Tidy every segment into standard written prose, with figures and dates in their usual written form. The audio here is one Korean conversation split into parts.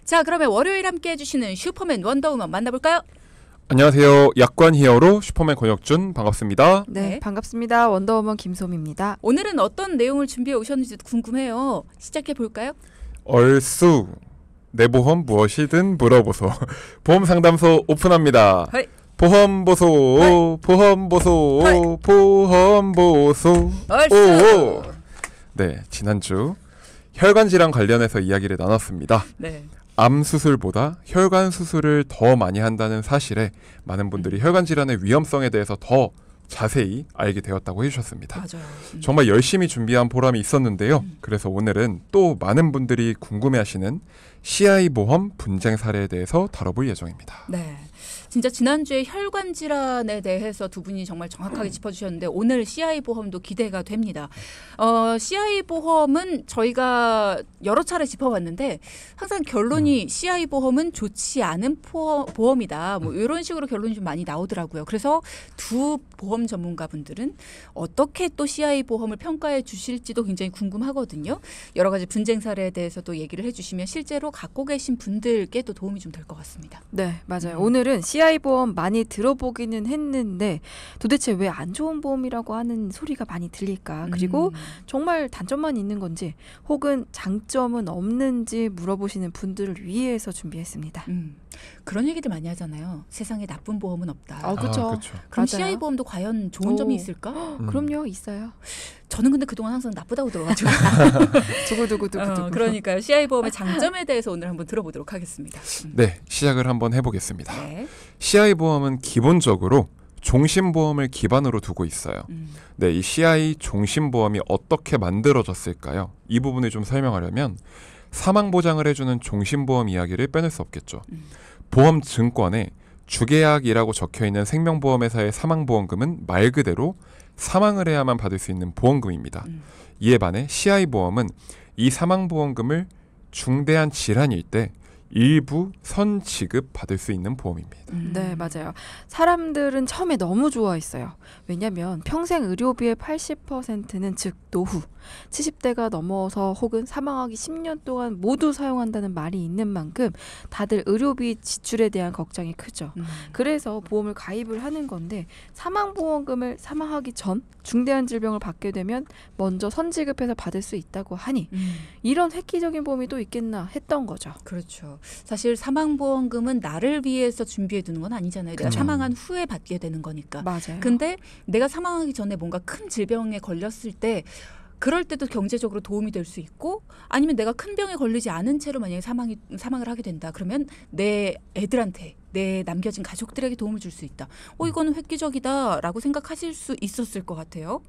자, 그러면 월요일 함께 해주시는 슈퍼맨 원더우먼 만나볼까요? 안녕하세요. 약관 히어로 슈퍼맨 권혁준 반갑습니다. 네, 반갑습니다. 원더우먼 김소미입니다. 오늘은 어떤 내용을 준비해 오셨는지도 궁금해요. 시작해 볼까요? 얼쑤 내 보험 무엇이든 물어보소. 보험 상담소 오픈합니다. 허이. 보험 보소. 허이. 보험 보소. 허이. 보험 보소. 얼쑤. 네, 지난주 혈관 질환 관련해서 이야기를 나눴습니다. 네. 암 수술보다 혈관 수술을 더 많이 한다는 사실에 많은 분들이 혈관 질환의 위험성에 대해서 더 자세히 알게 되었다고 해주셨습니다. 맞아요. 정말 열심히 준비한 보람이 있었는데요. 그래서 오늘은 또 많은 분들이 궁금해하시는 CI 보험 분쟁 사례에 대해서 다뤄볼 예정입니다. 네. 진짜 지난주에 혈관 질환에 대해서 두 분이 정말 정확하게 짚어주셨는데 오늘 CI 보험도 기대가 됩니다. CI 보험은 저희가 여러 차례 짚어봤는데 항상 결론이 CI 보험은 좋지 않은 보험이다. 뭐 이런 식으로 결론이 좀 많이 나오더라고요. 그래서 두 보험 전문가분들은 어떻게 또 CI 보험을 평가해 주실지도 굉장히 궁금하거든요. 여러 가지 분쟁 사례에 대해서도 얘기를 해주시면 실제로 갖고 계신 분들께 또 도움이 좀 될 것 같습니다. 네, 맞아요. 오늘은 CI 보험 많이 들어보기는 했는데 도대체 왜 안 좋은 보험이라고 하는 소리가 많이 들릴까? 그리고 정말 단점만 있는 건지 혹은 장점은 없는지 물어보시는 분들을 위해서 준비했습니다. 그런 얘기들 많이 하잖아요. 세상에 나쁜 보험은 없다. 그렇죠. 그럼 맞아요. CI 보험도 과연 좋은 점이 있을까? 그럼요, 있어요. 저는 근데 그동안 항상 나쁘다고 들어가지고. 두구두구두구두구. 그러니까요. CI 보험의 장점에 대해서 오늘 한번 들어보도록 하겠습니다. 네, 시작을 한번 해보겠습니다. 네. CI 보험은 기본적으로 종신보험을 기반으로 두고 있어요. 네, 이 CI 종신보험이 어떻게 만들어졌을까요? 이 부분을 좀 설명하려면 사망보장을 해주는 종신보험 이야기를 빼낼 수 없겠죠. 보험 증권에 주계약이라고 적혀있는 생명보험회사의 사망보험금은 말 그대로 사망을 해야만 받을 수 있는 보험금입니다. 이에 반해 CI보험은 이 사망보험금을 중대한 질환일 때 일부 선지급 받을 수 있는 보험입니다. 네, 맞아요. 사람들은 처음에 너무 좋아했어요. 왜냐하면 평생 의료비의 80%는 즉 노후, 70대가 넘어서 혹은 사망하기 10년 동안 모두 사용한다는 말이 있는 만큼 다들 의료비 지출에 대한 걱정이 크죠. 그래서 보험을 가입을 하는 건데 사망보험금을 사망하기 전 중대한 질병을 받게 되면 먼저 선지급해서 받을 수 있다고 하니 이런 획기적인 보험이 또 있겠나 했던 거죠. 그렇죠. 사실 사망보험금은 나를 위해서 준비해 두는 건 아니잖아요. 내가 사망한 후에 받게 되는 거니까. 맞아요. 근데 내가 사망하기 전에 뭔가 큰 질병에 걸렸을 때 그럴 때도 경제적으로 도움이 될 수 있고 아니면 내가 큰 병에 걸리지 않은 채로 만약에 사망을 하게 된다. 그러면 내 애들한테 내 남겨진 가족들에게 도움을 줄 수 있다. 이거는 획기적이다라고 생각하실 수 있었을 것 같아요.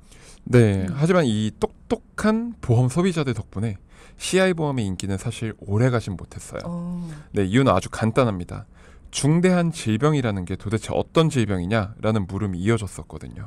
네, 하지만 이 똑똑한 보험 소비자들 덕분에 CI보험의 인기는 사실 오래가진 못했어요. 네, 이유는 아주 간단합니다. 중대한 질병이라는 게 도대체 어떤 질병이냐라는 물음이 이어졌었거든요.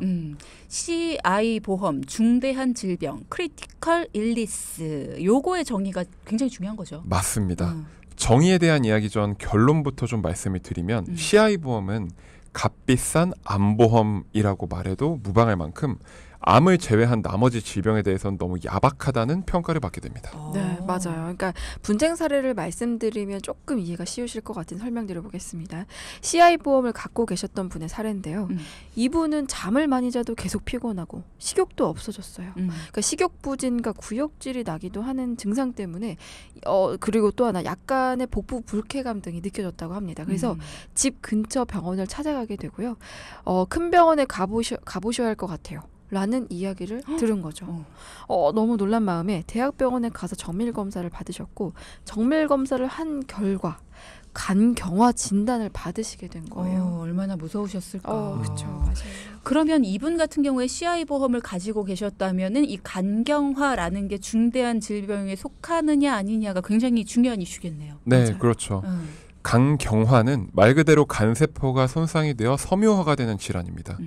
CI 보험, 중대한 질병, 크리티컬 일리스 요거의 정의가 굉장히 중요한 거죠. 맞습니다. 정의에 대한 이야기 전 결론부터 좀 말씀을 드리면 CI 보험은 값비싼 암보험이라고 말해도 무방할 만큼 암을 제외한 나머지 질병에 대해서는 너무 야박하다는 평가를 받게 됩니다. 네, 맞아요. 그러니까 분쟁 사례를 말씀드리면 조금 이해가 쉬우실 것 같은 설명 드려보겠습니다. CI 보험을 갖고 계셨던 분의 사례인데요. 이분은 잠을 많이 자도 계속 피곤하고 식욕도 없어졌어요. 그러니까 식욕부진과 구역질이 나기도 하는 증상 때문에 그리고 또 하나 약간의 복부 불쾌감 등이 느껴졌다고 합니다. 그래서 집 근처 병원을 찾아가게 되고요. 큰 병원에 가보셔야 할 것 같아요. 라는 이야기를 들은 거죠. 너무 놀란 마음에 대학병원에 가서 정밀검사를 받으셨고 정밀검사를 한 결과 간경화 진단을 받으시게 된 거예요. 얼마나 무서우셨을까. 그렇죠. 맞아요. 그러면 이분 같은 경우에 CI 보험을 가지고 계셨다면은 이 간경화라는 게 중대한 질병에 속하느냐 아니냐가 굉장히 중요한 이슈겠네요. 네, 맞아요. 그렇죠. 간경화는 말 그대로 간세포가 손상이 되어 섬유화가 되는 질환입니다.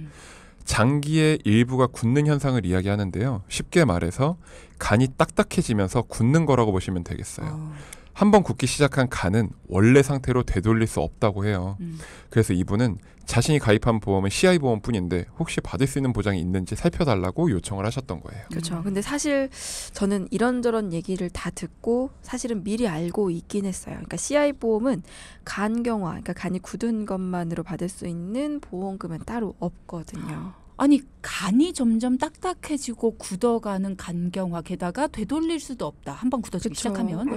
장기의 일부가 굳는 현상을 이야기하는데요. 쉽게 말해서 간이 딱딱해지면서 굳는 거라고 보시면 되겠어요. 한번 굳기 시작한 간은 원래 상태로 되돌릴 수 없다고 해요. 그래서 이분은 자신이 가입한 보험은 CI 보험뿐인데 혹시 받을 수 있는 보장이 있는지 살펴달라고 요청을 하셨던 거예요. 그렇죠. 근데 사실 저는 이런저런 얘기를 다 듣고 사실은 미리 알고 있긴 했어요. 그러니까 CI 보험은 간경화, 그러니까 간이 굳은 것만으로 받을 수 있는 보험금은 따로 없거든요. 아니 간이 점점 딱딱해지고 굳어가는 간경화 게다가 되돌릴 수도 없다. 한번 굳어지기 그쵸. 시작하면.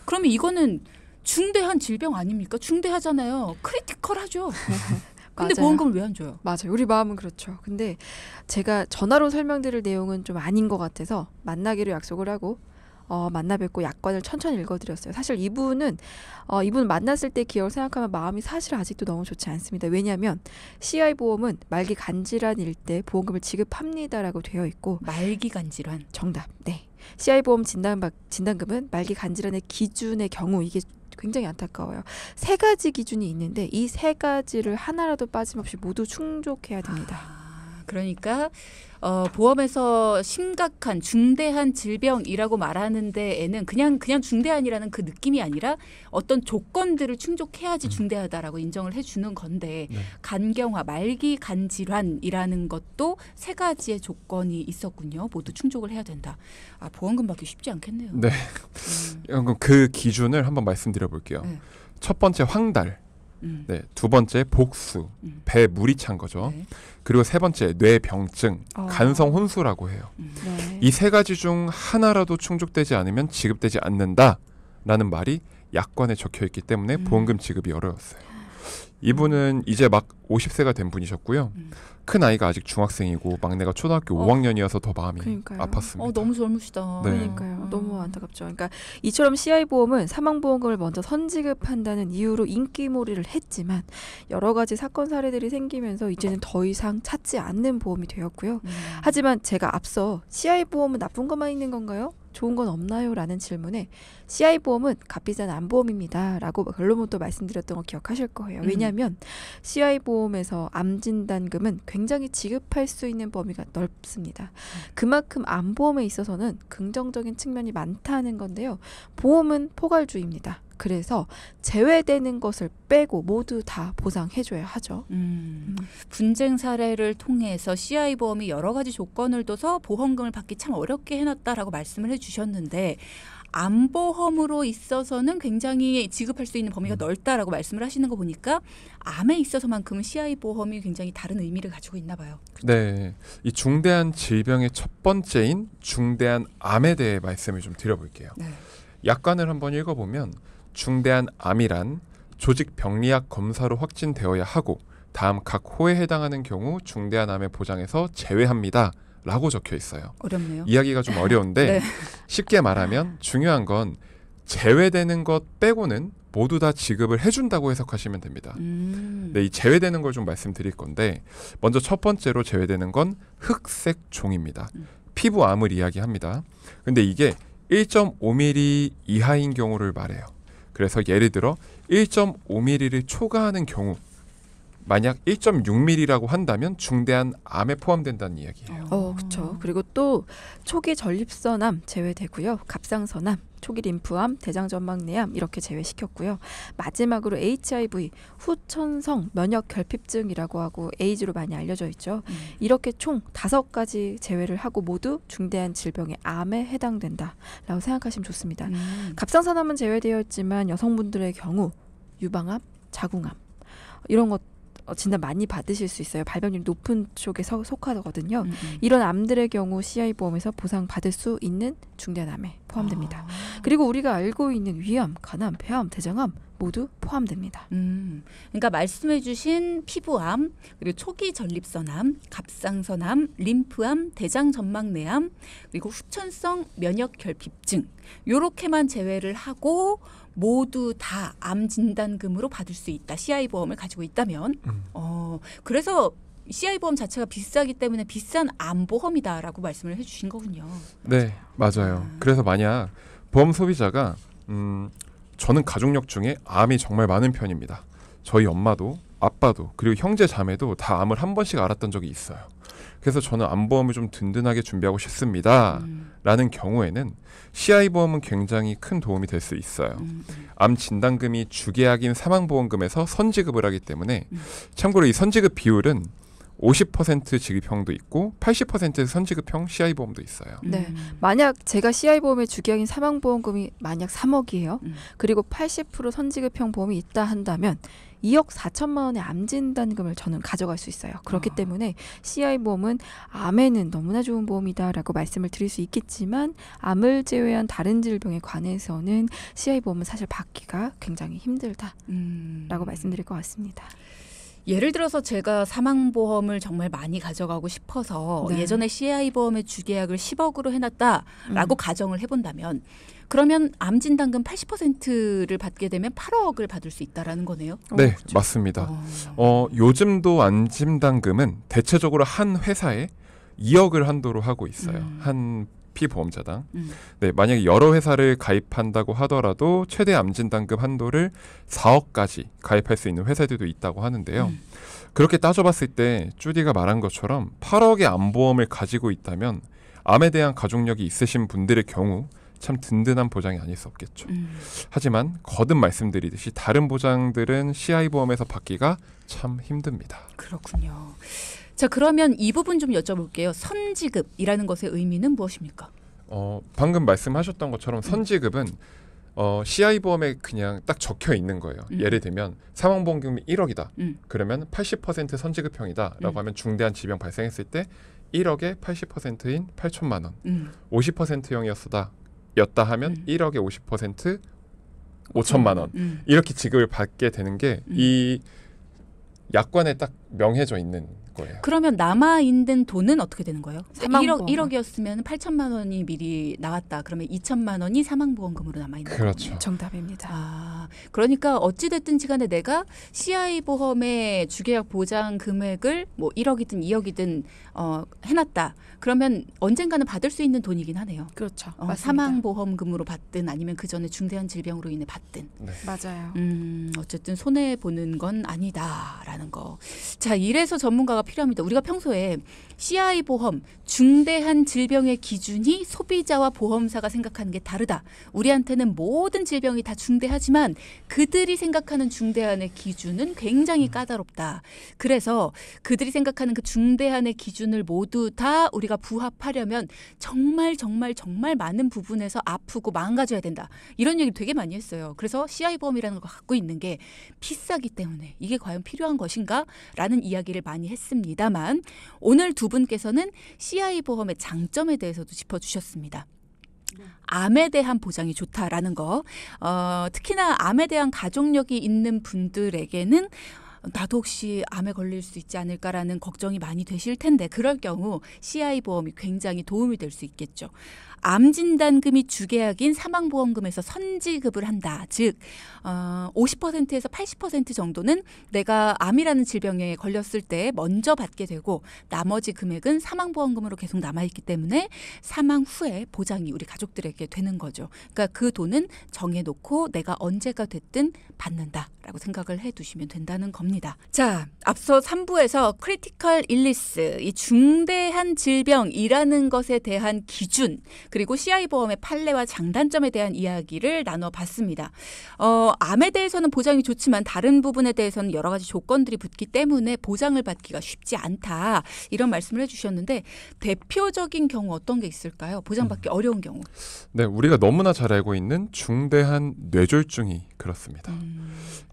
그러면 이거는 중대한 질병 아닙니까? 중대하잖아요. 크리티컬하죠. 근데 맞아요. 보험금을 왜 안 줘요? 맞아요. 우리 마음은 그렇죠. 근데 제가 전화로 설명드릴 내용은 좀 아닌 것 같아서 만나기로 약속을 하고 만나 뵙고 약관을 천천히 읽어드렸어요. 사실 이분 만났을 때 기억을 생각하면 마음이 사실 아직도 너무 좋지 않습니다. 왜냐하면 CI 보험은 말기 간질환일 때 보험금을 지급합니다라고 되어 있고 말기간 질환. 정답. 네. CI 보험 진단금은 말기 간질환의 기준의 경우 이게 굉장히 안타까워요. 3가지 기준이 있는데 이 3가지를 하나라도 빠짐없이 모두 충족해야 됩니다. 그러니까 보험에서 심각한 중대한 질병이라고 말하는 데에는 그냥 중대한이라는 그 느낌이 아니라 어떤 조건들을 충족해야지 중대하다라고 인정을 해주는 건데 네. 간경화, 말기 간질환이라는 것도 3가지의 조건이 있었군요. 모두 충족을 해야 된다. 보험금 받기 쉽지 않겠네요. 네. 그럼 그 기준을 한번 말씀드려 볼게요. 네. 첫 번째 황달, 네, 두 번째 복수, 배에 물이 찬 거죠. 네. 그리고 세 번째 뇌병증, 간성 혼수라고 해요. 네. 이 3가지 중 하나라도 충족되지 않으면 지급되지 않는다라는 말이 약관에 적혀 있기 때문에 보험금 지급이 어려웠어요. 이분은 이제 막 50세가 된 분이셨고요. 큰 아이가 아직 중학생이고 막내가 초등학교 5학년이어서 더 마음이 그러니까요. 아팠습니다. 너무 젊으시다. 네. 그러니까요. 너무 안타깝죠. 그러니까 이처럼 CI 보험은 사망 보험금을 먼저 선지급한다는 이유로 인기몰이를 했지만 여러 가지 사건 사례들이 생기면서 이제는 더 이상 찾지 않는 보험이 되었고요. 하지만 제가 앞서 CI 보험은 나쁜 것만 있는 건가요? 좋은 건 없나요? 라는 질문에 CI 보험은 값비싼 암보험입니다. 라고 결론부터 말씀드렸던 거 기억하실 거예요. 왜냐하면 CI 보험에서 암 진단금은 굉장히 지급할 수 있는 범위가 넓습니다. 그만큼 암보험에 있어서는 긍정적인 측면이 많다는 건데요. 보험은 포괄주의입니다. 그래서 제외되는 것을 빼고 모두 다 보상해줘야 하죠. 분쟁 사례를 통해서 CI 보험이 여러 가지 조건을 둬서 보험금을 받기 참 어렵게 해놨다라고 말씀을 해주셨는데 암보험으로 있어서는 굉장히 지급할 수 있는 범위가 넓다라고 말씀을 하시는 거 보니까 암에 있어서만큼은 CI 보험이 굉장히 다른 의미를 가지고 있나 봐요. 네, 이 중대한 질병의 첫 번째인 중대한 암에 대해 말씀을 좀 드려볼게요. 네. 약관을 한번 읽어보면 중대한 암이란 조직 병리학 검사로 확진되어야 하고 다음 각 호에 해당하는 경우 중대한 암의 보장에서 제외합니다. 라고 적혀 있어요. 어렵네요. 이야기가 좀 어려운데 네. 쉽게 말하면 중요한 건 제외되는 것 빼고는 모두 다 지급을 해준다고 해석하시면 됩니다. 네, 이 제외되는 걸 좀 말씀드릴 건데 먼저 첫 번째로 제외되는 건 흑색 종입니다. 피부암을 이야기합니다. 근데 이게 1.5mm 이하인 경우를 말해요. 그래서 예를 들어 1.5mm를 초과하는 경우 만약 1.6mm라고 한다면 중대한 암에 포함된다는 이야기예요. 그렇죠. 그리고 또 초기 전립선암 제외되고요. 갑상선암, 초기 림프암, 대장전막내암 이렇게 제외시켰고요. 마지막으로 HIV, 후천성 면역 결핍증이라고 하고 에이즈로 많이 알려져 있죠. 이렇게 총 5가지 제외를 하고 모두 중대한 질병의 암에 해당된다라고 생각하시면 좋습니다. 갑상선암은 제외되어 있지만 여성분들의 경우 유방암, 자궁암 이런 것 진단 많이 받으실 수 있어요. 발병률이 높은 쪽에 속하거든요. 이런 암들의 경우 CI 보험에서 보상받을 수 있는 중대한 암에 포함됩니다. 그리고 우리가 알고 있는 위암, 간암, 폐암, 대장암 모두 포함됩니다. 그러니까 말씀해주신 피부암, 그리고 초기 전립선암, 갑상선암, 림프암, 대장전막내암, 그리고 후천성 면역결핍증 요렇게만 제외를 하고 모두 다 암 진단금으로 받을 수 있다. CI 보험을 가지고 있다면. 그래서 CI 보험 자체가 비싸기 때문에 비싼 암 보험이다라고 말씀을 해주신 거군요. 네, 맞아요. 그래서 만약 보험 소비자가 저는 가족력 중에 암이 정말 많은 편입니다. 저희 엄마도 아빠도 그리고 형제 자매도 다 암을 한 번씩 앓았던 적이 있어요. 그래서 저는 암보험을 좀 든든하게 준비하고 싶습니다. 라는 경우에는 CI보험은 굉장히 큰 도움이 될 수 있어요. 암 진단금이 주계약인 사망보험금에서 선지급을 하기 때문에 참고로 이 선지급 비율은 50% 지급형도 있고 80% 선지급형 CI보험도 있어요. 네. 만약 제가 CI보험의 주계약인 사망보험금이 만약 3억이에요. 그리고 80% 선지급형 보험이 있다 한다면 2억 4천만 원의 암진단금을 저는 가져갈 수 있어요. 그렇기 때문에 CI보험은 암에는 너무나 좋은 보험이다라고 말씀을 드릴 수 있겠지만 암을 제외한 다른 질병에 관해서는 CI보험은 사실 받기가 굉장히 힘들다라고 말씀드릴 것 같습니다. 예를 들어서 제가 사망보험을 정말 많이 가져가고 싶어서 네. 예전에 CI보험의 주계약을 10억으로 해놨다라고 가정을 해본다면 그러면 암진단금 80%를 받게 되면 8억을 받을 수 있다라는 거네요. 네, 맞습니다. 요즘도 암진단금은 대체적으로 한 회사에 2억을 한도로 하고 있어요. 한 피보험자당. 네, 만약에 여러 회사를 가입한다고 하더라도 최대 암진단금 한도를 4억까지 가입할 수 있는 회사들도 있다고 하는데요. 그렇게 따져봤을 때 쭈디가 말한 것처럼 8억의 암보험을 가지고 있다면 암에 대한 가족력이 있으신 분들의 경우 참 든든한 보장이 아닐 수 없겠죠. 하지만 거듭 말씀드리듯이 다른 보장들은 CI보험에서 받기가 참 힘듭니다. 그렇군요. 자, 그러면 이 부분 좀 여쭤볼게요. 선지급이라는 것의 의미는 무엇입니까? 방금 말씀하셨던 것처럼 선지급은 CI보험에 그냥 딱 적혀 있는 거예요. 예를 들면 사망보험금이 1억이다. 그러면 80% 선지급형이다 라고 하면 중대한 질병 발생했을 때 1억에 80%인 8천만 원. 50%형이었다 하면 1억에 50% 5천만 원. 이렇게 지급을 받게 되는 게 이 약관에 딱 명해져 있는 거예요. 그러면 남아있는 돈은 어떻게 되는 거예요? 사망보험. 1억이었으면 8천만 원이 미리 나왔다. 그러면 2천만 원이 사망보험금으로 남아있는 거예요. 그렇죠. 정답입니다. 아, 그러니까 어찌됐든 시간에 내가 CI보험의 주계약 보장 금액을 뭐 1억이든 2억이든 해놨다. 그러면 언젠가는 받을 수 있는 돈이긴 하네요. 그렇죠. 맞습니다. 사망보험금으로 받든 아니면 그 전에 중대한 질병으로 인해 받든. 네. 맞아요. 어쨌든 손해보는 건 아니다라는 거. 자, 이래서 전문가가 필요합니다. 우리가 평소에 CI보험, 중대한 질병의 기준이 소비자와 보험사가 생각하는 게 다르다. 우리한테는 모든 질병이 다 중대하지만 그들이 생각하는 중대한의 기준은 굉장히 까다롭다. 그래서 그들이 생각하는 그 중대한의 기준을 모두 다 우리가 부합하려면 정말 많은 부분에서 아프고 망가져야 된다. 이런 얘기 되게 많이 했어요. 그래서 CI보험이라는 걸 갖고 있는 게 비싸기 때문에 이게 과연 필요한 것인가? 라는 이야기를 많이 했습니다만 오늘 두 분께서는 CI보험의 장점에 대해서도 짚어주셨습니다. 암에 대한 보장이 좋다라는 거. 특히나 암에 대한 가족력이 있는 분들에게는 나도 혹시 암에 걸릴 수 있지 않을까라는 걱정이 많이 되실 텐데 그럴 경우 CI보험이 굉장히 도움이 될 수 있겠죠. 암진단금이 주계약인 사망보험금에서 선지급을 한다. 즉 50%에서 80% 정도는 내가 암이라는 질병에 걸렸을 때 먼저 받게 되고 나머지 금액은 사망보험금으로 계속 남아있기 때문에 사망 후에 보장이 우리 가족들에게 되는 거죠. 그러니까 그 돈은 정해놓고 내가 언제가 됐든 받는다라고 생각을 해두시면 된다는 겁니다. 자, 앞서 3부에서 크리티컬 일리스, 이 중대한 질병이라는 것에 대한 기준 그리고 CI보험의 판례와 장단점에 대한 이야기를 나눠봤습니다. 암에 대해서는 보장이 좋지만 다른 부분에 대해서는 여러 가지 조건들이 붙기 때문에 보장을 받기가 쉽지 않다. 이런 말씀을 해주셨는데 대표적인 경우 어떤 게 있을까요? 보장받기 어려운 경우. 네, 우리가 너무나 잘 알고 있는 중대한 뇌졸중이 그렇습니다.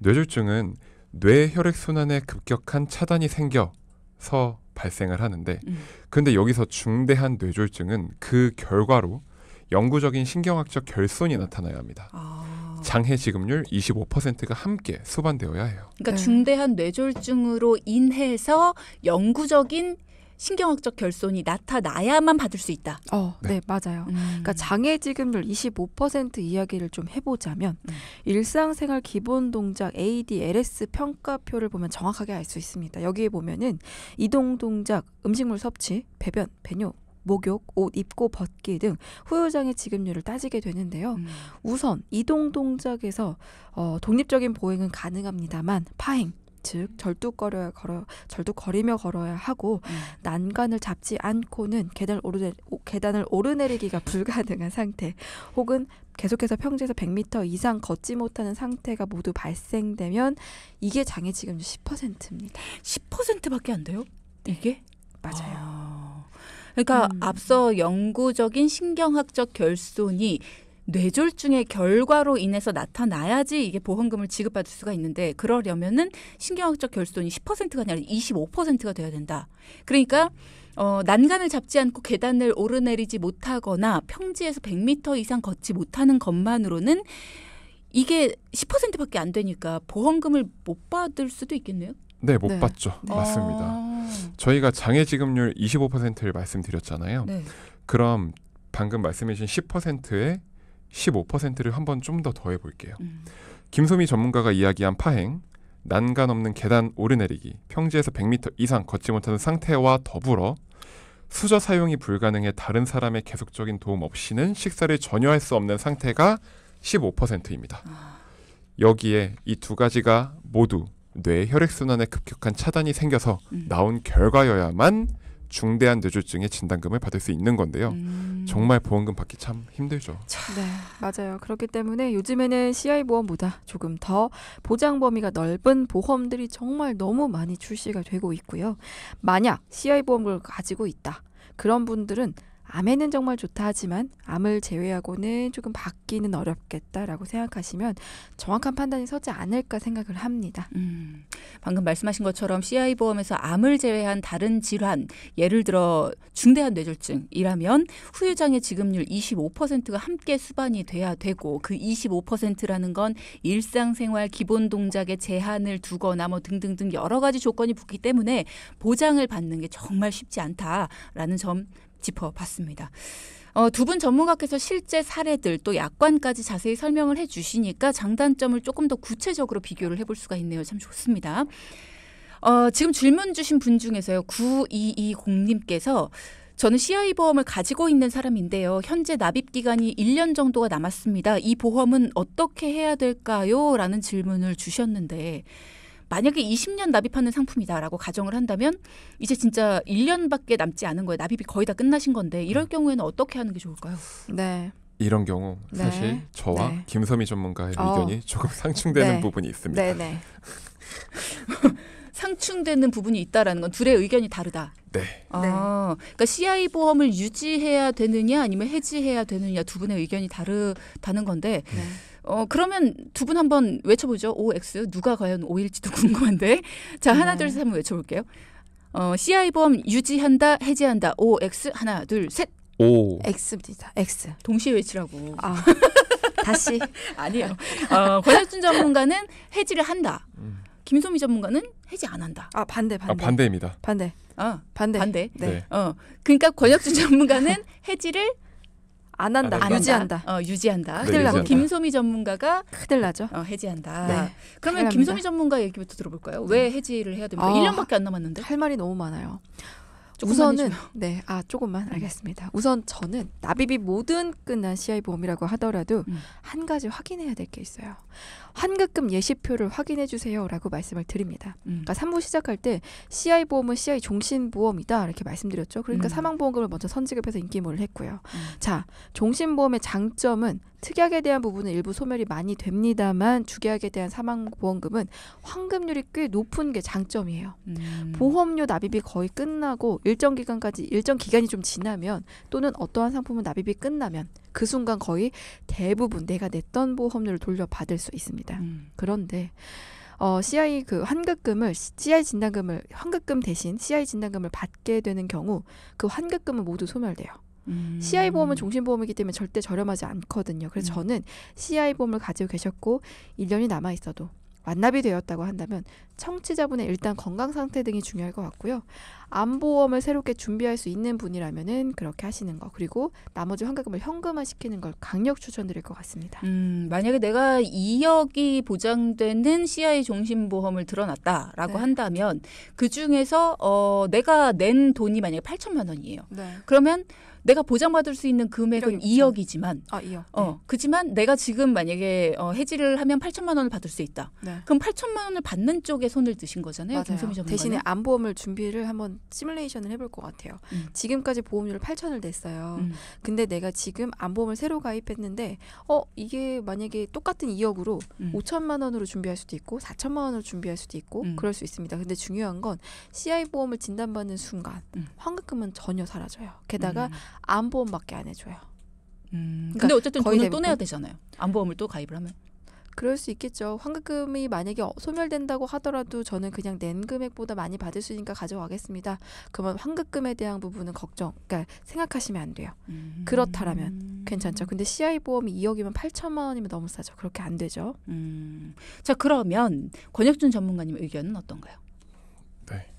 뇌졸중은 뇌 혈액순환의 급격한 차단이 생겨서 발생을 하는데 근데 여기서 중대한 뇌졸중은 그 결과로 영구적인 신경학적 결손이 나타나야 합니다. 장해 지급률 25%가 함께 수반되어야 해요. 그러니까 중대한 뇌졸중으로 인해서 영구적인 신경학적 결손이 나타나야만 받을 수 있다. 네, 맞아요. 그러니까 장애 지급률 25% 이야기를 좀 해보자면 일상생활 기본 동작 ADLS 평가표를 보면 정확하게 알 수 있습니다. 여기에 보면은 이동 동작, 음식물 섭취, 배변, 배뇨, 목욕, 옷 입고 벗기 등 후유장애 지급률을 따지게 되는데요. 우선 이동 동작에서 독립적인 보행은 가능합니다만 파행, 즉 절뚝거리며 걸어야 하고 난간을 잡지 않고는 계단을 오르내리기가 불가능한 상태 혹은 계속해서 평지에서 100m 이상 걷지 못하는 상태가 모두 발생되면 이게 장애 지급률 10%입니다. 10%밖에 안 돼요? 이게? 맞아요. 그러니까 앞서 영구적인 신경학적 결손이 뇌졸중의 결과로 인해서 나타나야지 이게 보험금을 지급받을 수가 있는데 그러려면은 신경학적 결손이 10%가 아니라 25%가 돼야 된다. 그러니까 난간을 잡지 않고 계단을 오르내리지 못하거나 평지에서 100m 이상 걷지 못하는 것만으로는 이게 10%밖에 안 되니까 보험금을 못 받을 수도 있겠네요. 네, 못 네. 받죠. 네. 맞습니다. 저희가 장애 지급률 25%를 말씀드렸잖아요. 네. 그럼 방금 말씀해 주신 10%에 15%를 한번 좀 더 더해 볼게요. 김소미 전문가가 이야기한 파행, 난간 없는 계단 오르내리기, 평지에서 100m 이상 걷지 못하는 상태와 더불어 수저 사용이 불가능해 다른 사람의 계속적인 도움 없이는 식사를 전혀 할 수 없는 상태가 15%입니다. 여기에 이 두 가지가 모두 뇌 혈액순환에 급격한 차단이 생겨서 나온 결과여야만 중대한 뇌졸중의 진단금을 받을 수 있는 건데요. 정말 보험금 받기 참 힘들죠. 네, 맞아요. 그렇기 때문에 요즘에는 CI 보험보다 조금 더 보장 범위가 넓은 보험들이 정말 너무 많이 출시가 되고 있고요. 만약 CI 보험을 가지고 있다. 그런 분들은 암에는 정말 좋다 하지만 암을 제외하고는 조금 받기는 어렵겠다라고 생각하시면 정확한 판단이 서지 않을까 생각을 합니다. 방금 말씀하신 것처럼 CI 보험에서 암을 제외한 다른 질환, 예를 들어 중대한 뇌졸중이라면 후유장애 지급률 25%가 함께 수반이 돼야 되고 그 25%라는 건 일상생활 기본 동작에 제한을 두거나 뭐 등등등 여러 가지 조건이 붙기 때문에 보장을 받는 게 정말 쉽지 않다라는 점 짚어봤습니다. 두 분 전문가께서 실제 사례들 또 약관까지 자세히 설명을 해주시니까 장단점을 조금 더 구체적으로 비교를 해볼 수가 있네요. 참 좋습니다. 지금 질문 주신 분 중에서요. 9220님께서 저는 CI 보험을 가지고 있는 사람인데요. 현재 납입 기간이 1년 정도가 남았습니다. 이 보험은 어떻게 해야 될까요? 라는 질문을 주셨는데 만약에 20년 납입하는 상품이다라고 가정을 한다면 이제 진짜 1년밖에 남지 않은 거예요. 납입이 거의 다 끝나신 건데 이럴 경우에는 어떻게 하는 게 좋을까요? 네. 이런 경우 네. 사실 저와 네. 김소미 전문가의 의견이 조금 상충되는 네. 부분이 있습니다. 네네. 상충되는 부분이 있다라는 건 둘의 의견이 다르다. 네. 그러니까 CI 보험을 유지해야 되느냐 아니면 해지해야 되느냐 두 분의 의견이 다르다는 건데 네. 그러면 두 분 한번 외쳐보죠. OX 누가 과연 O일지도 궁금한데 자 하나 둘 셋 한번 외쳐볼게요. CI 보험 유지한다 해지한다 OX 하나 둘 셋. 오. X입니다. X. 동시에 외치라고. 아 다시. 아니에요. 권혁준 전문가는 해지를 한다. 김소미 전문가는 해지 안 한다. 아 반대. 반대입니다. 반대. 반대. 네. 네. 그러니까 권혁준 전문가는 해지를 안 한다. 안 유지한다. 유지한다. 네, 그리고 유지한다. 김소미 전문가가 큰일 나죠. 해지한다. 네. 그러면 큰일 김소미 납니다. 전문가 얘기부터 들어볼까요? 왜 해지를 해야 됩니까? 아, 1년밖에 안 남았는데. 할 말이 너무 많아요. 조금만 우선은 해줘요. 조금만 알겠습니다. 우선 저는 납입이 모든 끝난 CI 보험이라고 하더라도 한 가지 확인해야 될 게 있어요. 환급금 예시표를 확인해 주세요라고 말씀을 드립니다. 그러니까 3부 시작할 때 CI 보험은 CI 종신보험이다 이렇게 말씀드렸죠. 그러니까 사망보험금을 먼저 선지급해서 인기몰을 했고요. 자, 종신보험의 장점은 특약에 대한 부분은 일부 소멸이 많이 됩니다만 주계약에 대한 사망보험금은 환급률이 꽤 높은 게 장점이에요. 보험료 납입이 거의 끝나고 일정 기간이 좀 지나면 또는 어떠한 상품은 납입이 끝나면 그 순간 거의 대부분 내가 냈던 보험료를 돌려받을 수 있습니다. 그런데 CI 환급금 대신 CI 진단금을 받게 되는 경우 그 환급금은 모두 소멸돼요. CI 보험은 종신보험이기 때문에 절대 저렴하지 않거든요. 그래서 저는 CI 보험을 가지고 계셨고 1년이 남아 있어도 완납이 되었다고 한다면 청취자분의 일단 건강 상태 등이 중요할 것 같고요. 암보험을 새롭게 준비할 수 있는 분이라면은 그렇게 하시는 거 그리고 나머지 환급금을 현금화시키는 걸 강력 추천드릴 것 같습니다. 만약에 내가 2억이 보장되는 CI 종신보험을 들어놨다라고 네. 한다면 그 중에서 내가 낸 돈이 만약에 8천만 원이에요. 네. 그러면 내가 보장받을 수 있는 금액은 2억이지만 2억. 그지만 내가 지금 만약에 해지를 하면 8천만 원을 받을 수 있다. 네. 그럼 8천만 원을 받는 쪽에 손을 드신 거잖아요. 맞아요. 김소미 전문가는. 대신에 암보험을 준비를 한번 시뮬레이션을 해볼 것 같아요. 지금까지 보험료를 8천을 냈어요. 근데 내가 지금 암보험을 새로 가입했는데 이게 만약에 똑같은 2억으로 5천만 원으로 준비할 수도 있고 4천만 원으로 준비할 수도 있고 그럴 수 있습니다. 근데 중요한 건 CI 보험을 진단받는 순간 환급금은 전혀 사라져요. 게다가 암보험밖에 안 해줘요. 근데 어쨌든 거의 돈을 또 대부분? 내야 되잖아요. 암보험을 또 가입을 하면. 그럴 수 있겠죠. 환급금이 만약에 소멸된다고 하더라도 저는 그냥 낸 금액보다 많이 받을 수 있으니까 가져가겠습니다. 그러면 환급금에 대한 부분은 그러니까 생각하시면 안 돼요. 그렇다라면 괜찮죠. 근데 CI 보험이 2억이면 8천만 원이면 너무 싸죠. 그렇게 안 되죠. 자, 그러면 권혁준 전문가님 의견은 어떤가요? 네.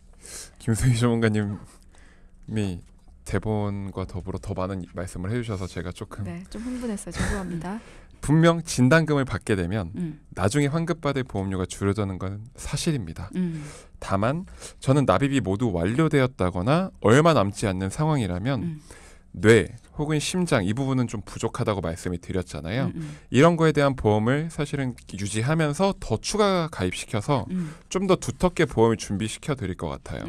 김소희 전문가님이 대본과 더불어 더 많은 말씀을 해주셔서 제가 조금 네, 좀 흥분했어요. 죄송합니다. 분명 진단금을 받게 되면 나중에 환급받을 보험료가 줄어드는 건 사실입니다. 다만 저는 납입이 모두 완료되었다거나 얼마 남지 않는 상황이라면 뇌 혹은 심장 이 부분은 좀 부족하다고 말씀을 드렸잖아요. 이런 거에 대한 보험을 사실은 유지하면서 더 추가 가입시켜서 좀 더 두텁게 보험을 준비시켜 드릴 것 같아요.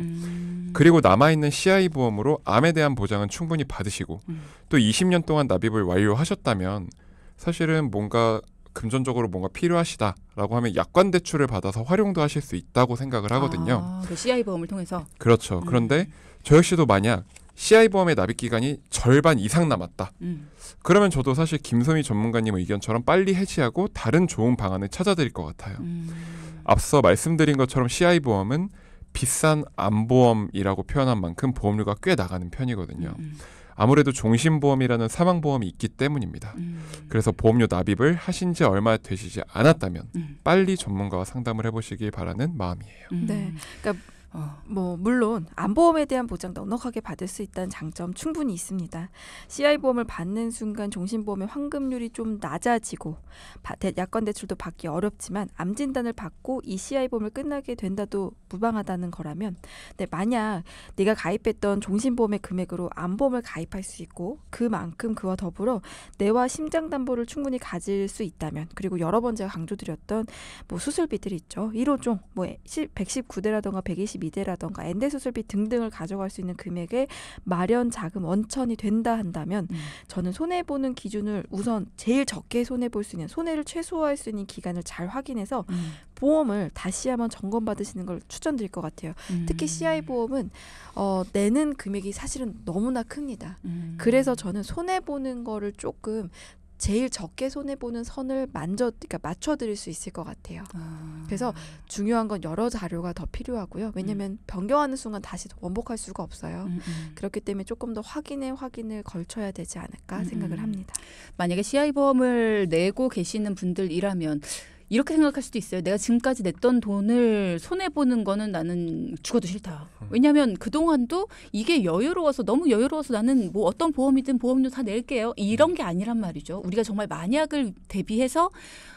그리고 남아있는 CI 보험으로 암에 대한 보장은 충분히 받으시고 또 20년 동안 납입을 완료하셨다면 사실은 뭔가 금전적으로 뭔가 필요하시다라고 하면 약관 대출을 받아서 활용도 하실 수 있다고 생각을 하거든요. 그 CI 보험을 통해서. 그렇죠. 그런데 저 역시도 만약 CI 보험의 납입 기간이 절반 이상 남았다. 그러면 저도 사실 김소미 전문가님 의견처럼 빨리 해지하고 다른 좋은 방안을 찾아드릴 것 같아요. 앞서 말씀드린 것처럼 CI 보험은 비싼 암보험이라고 표현한 만큼 보험료가 꽤 나가는 편이거든요. 아무래도 종신보험이라는 사망보험이 있기 때문입니다. 그래서 보험료 납입을 하신 지 얼마 되시지 않았다면 빨리 전문가와 상담을 해보시길 바라는 마음이에요. 네, 그러니까 물론 암보험에 대한 보장 넉넉하게 받을 수 있다는 장점 충분히 있습니다. CI 보험을 받는 순간 종신보험의 환급률이 좀 낮아지고 약관 대출도 받기 어렵지만 암 진단을 받고 이 CI 보험을 끝나게 된다도 무방하다는 거라면, 만약 내가 가입했던 종신보험의 금액으로 암보험을 가입할 수 있고 그만큼 그와 더불어 뇌와 심장 담보를 충분히 가질 수 있다면, 그리고 여러 번 제가 강조드렸던 수술비들이 있죠. 1호종 119대라던가 122대라던가 엔대 수술비 등등을 가져갈 수 있는 금액의 마련 자금 원천이 된다 한다면 저는 손해보는 기준을 우선 제일 적게 손해볼 수 있는, 손해를 최소화할 수 있는 기간을 잘 확인해서 보험을 다시 한번 점검받으시는 걸 추천드릴 것 같아요. 특히 CI 보험은 내는 금액이 사실은 너무나 큽니다. 그래서 저는 손해보는 거를 조금 제일 적게 손해보는 선을 그러니까 맞춰드릴 수 있을 것 같아요. 그래서 중요한 건 여러 자료가 더 필요하고요. 왜냐하면 변경하는 순간 다시 원복할 수가 없어요. 그렇기 때문에 조금 더 확인을 걸쳐야 되지 않을까 생각을 합니다. 만약에 CI 보험을 내고 계시는 분들이라면 이렇게 생각할 수도 있어요. 내가 지금까지 냈던 돈을 손해보는 거는 나는 죽어도 싫다. 왜냐하면 그동안도 이게 너무 여유로워서 나는 뭐 어떤 보험이든 보험료 다 낼게요. 이런 게 아니란 말이죠. 우리가 정말 만약을 대비해서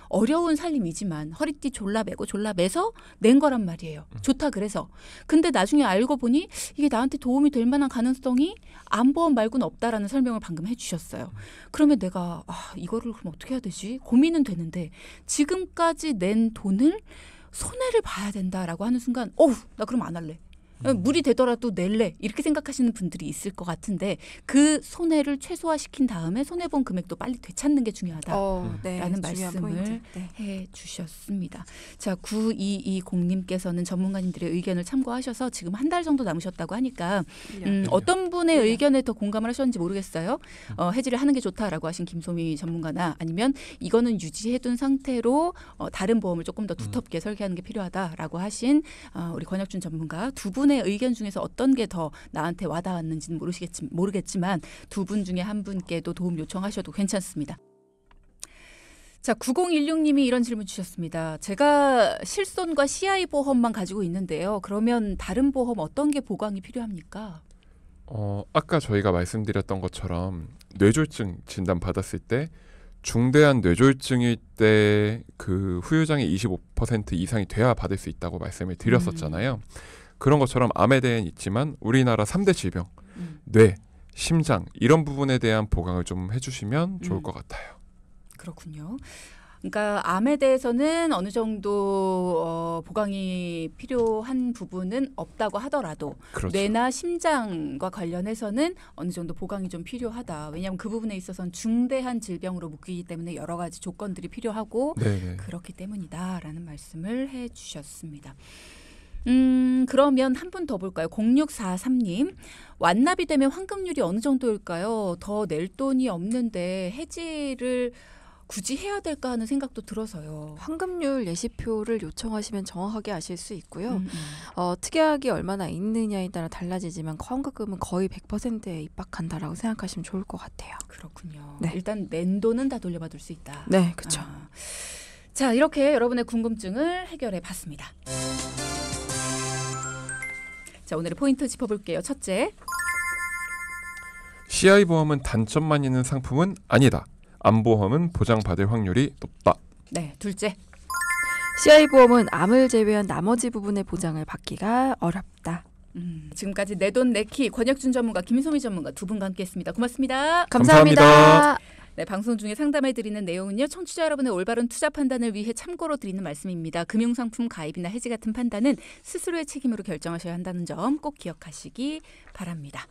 어려운 살림이지만 허리띠 졸라매서 낸 거란 말이에요. 좋다 그래서. 근데 나중에 알고 보니 이게 나한테 도움이 될 만한 가능성이 암보험 말고는 없다라는 설명을 방금 해주셨어요. 그러면 내가 이거를 그럼 어떻게 해야 되지? 고민은 되는데 지금까지 낸 돈을 손해를 봐야 된다라고 하는 순간 나 그럼 안 할래. 무리 되더라도 낼래 이렇게 생각하시는 분들이 있을 것 같은데 그 손해를 최소화시킨 다음에 손해본 금액도 빨리 되찾는 게 중요하다라는 말씀을 해주셨습니다. 자, 9220님께서는 전문가님들의 의견을 참고하셔서 지금 한 달 정도 남으셨다고 하니까 어떤 분의 의견에 더 공감을 하셨는지 모르겠어요. 해지를 하는 게 좋다라고 하신 김소미 전문가나 아니면 이거는 유지해둔 상태로 다른 보험을 조금 더 두텁게 설계하는 게 필요하다라고 하신 우리 권혁준 전문가 두 분의 의견 중에서 어떤 게 더 나한테 와닿았는지는 모르겠지만 두 분 중에 한 분께도 도움 요청하셔도 괜찮습니다. 자, 9016님이 이런 질문 주셨습니다. 제가 실손과 CI 보험만 가지고 있는데요. 그러면 다른 보험 어떤 게 보강이 필요합니까? 아까 저희가 말씀드렸던 것처럼 뇌졸중 진단 받았을 때 중대한 뇌졸중일 때 그 후유장의 25% 이상이 돼야 받을 수 있다고 말씀을 드렸었잖아요. 그런 것처럼 암에 대해는 있지만 우리나라 3대 질병, 뇌, 심장 이런 부분에 대한 보강을 좀 해주시면 좋을 것 같아요. 그렇군요. 그러니까 암에 대해서는 어느 정도 보강이 필요한 부분은 없다고 하더라도 그렇죠. 뇌나 심장과 관련해서는 어느 정도 보강이 좀 필요하다. 왜냐하면 그 부분에 있어서는 중대한 질병으로 묶이기 때문에 여러 가지 조건들이 필요하고 네네. 그렇기 때문이다라는 말씀을 해주셨습니다. 그러면 한 분 더 볼까요? 0643님. 완납이 되면 환급률이 어느 정도일까요? 더 낼 돈이 없는데 해지를 굳이 해야 될까 하는 생각도 들어서요. 환급률 예시표를 요청하시면 정확하게 아실 수 있고요. 특약이 얼마나 있느냐에 따라 달라지지만 환급금은 거의 100%에 입박한다라고 생각하시면 좋을 것 같아요. 그렇군요. 네. 일단 낸 돈은 다 돌려받을 수 있다. 네, 그렇죠. 자, 이렇게 여러분의 궁금증을 해결해 봤습니다. 자, 오늘의 포인트 짚어볼게요. 첫째, CI 보험은 단점만 있는 상품은 아니다. 암보험은 보장받을 확률이 높다. 네, 둘째, CI 보험은 암을 제외한 나머지 부분의 보장을 받기가 어렵다. 지금까지 내 돈 내키 권혁준 전문가, 김소미 전문가 두 분과 함께했습니다. 고맙습니다. 감사합니다. 네, 방송 중에 상담해 드리는 내용은요. 청취자 여러분의 올바른 투자 판단을 위해 참고로 드리는 말씀입니다. 금융상품 가입이나 해지 같은 판단은 스스로의 책임으로 결정하셔야 한다는 점 꼭 기억하시기 바랍니다.